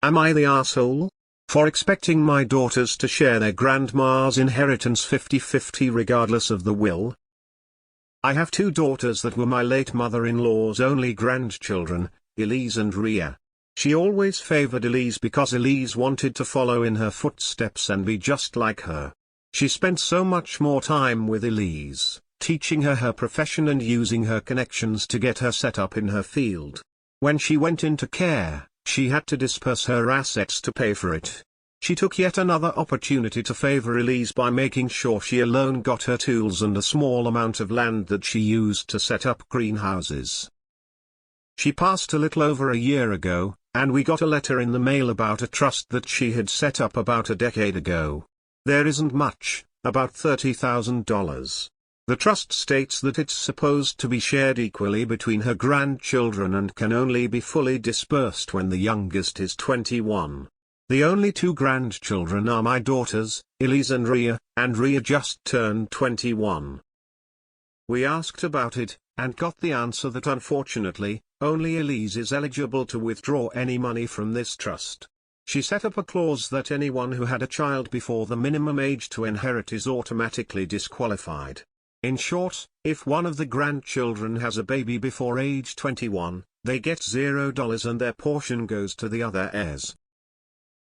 Am I the asshole? For expecting my daughters to share their grandma's inheritance 50-50 regardless of the will? I have two daughters that were my late mother-in-law's only grandchildren, Elise and Rhea. She always favored Elise because Elise wanted to follow in her footsteps and be just like her. She spent so much more time with Elise, teaching her her profession and using her connections to get her set up in her field. When she went into care, she had to disperse her assets to pay for it. She took yet another opportunity to favor Elise by making sure she alone got her tools and a small amount of land that she used to set up greenhouses. She passed a little over a year ago, and we got a letter in the mail about a trust that she had set up about a decade ago. There isn't much, about $30,000. The trust states that it's supposed to be shared equally between her grandchildren and can only be fully dispersed when the youngest is 21. The only two grandchildren are my daughters, Elise and Rhea just turned 21. We asked about it, and got the answer that unfortunately, only Elise is eligible to withdraw any money from this trust. She set up a clause that anyone who had a child before the minimum age to inherit is automatically disqualified. In short, if one of the grandchildren has a baby before age 21, they get $0 and their portion goes to the other heirs.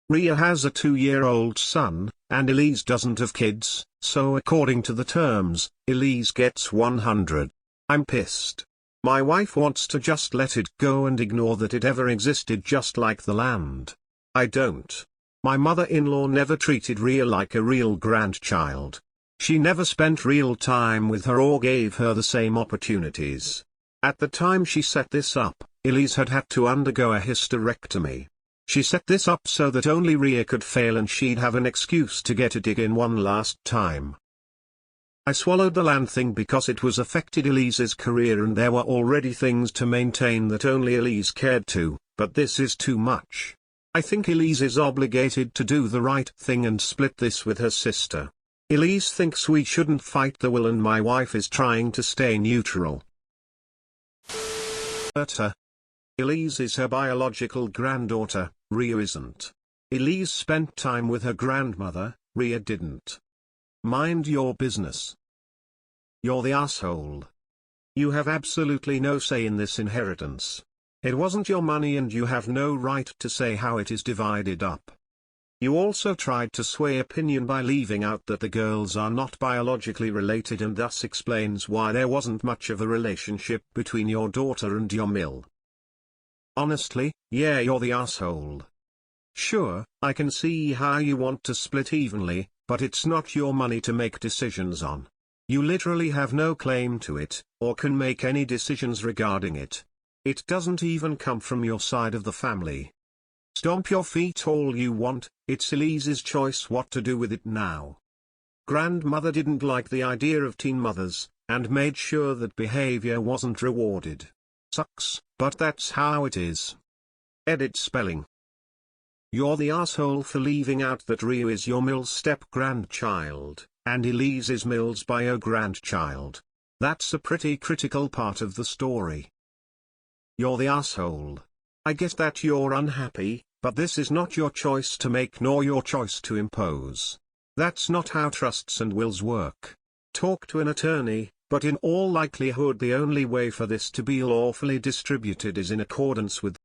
Rhea has a 2-year-old son, and Elise doesn't have kids, so according to the terms, Elise gets 100. I'm pissed. My wife wants to just let it go and ignore that it ever existed just like the land. I don't. My mother-in-law never treated Rhea like a real grandchild. She never spent real time with her or gave her the same opportunities. At the time she set this up, Elise had to undergo a hysterectomy. She set this up so that only Rhea could fail and she'd have an excuse to get a dig in one last time. I swallowed the land thing because it was affected Elise's career and there were already things to maintain that only Elise cared to, but this is too much. I think Elise is obligated to do the right thing and split this with her sister. Elise thinks we shouldn't fight the will and my wife is trying to stay neutral. Elise is her biological granddaughter, Rhea isn't. Elise spent time with her grandmother, Rhea didn't. Mind your business. You're the asshole. You have absolutely no say in this inheritance. It wasn't your money and you have no right to say how it is divided up. You also tried to sway opinion by leaving out that the girls are not biologically related and thus explains why there wasn't much of a relationship between your daughter and your mill. Honestly, yeah, you're the asshole. Sure, I can see how you want to split evenly, but it's not your money to make decisions on. You literally have no claim to it, or can make any decisions regarding it. It doesn't even come from your side of the family. Stomp your feet all you want, it's Elise's choice what to do with it now. Grandmother didn't like the idea of teen mothers, and made sure that behavior wasn't rewarded. Sucks, but that's how it is. Edit spelling. You're the asshole for leaving out that Rhea is your Mill's step-grandchild, and Elise is Mill's bio-grandchild. That's a pretty critical part of the story. You're the asshole. I get that you're unhappy, but this is not your choice to make nor your choice to impose. That's not how trusts and wills work. Talk to an attorney, but in all likelihood the only way for this to be lawfully distributed is in accordance with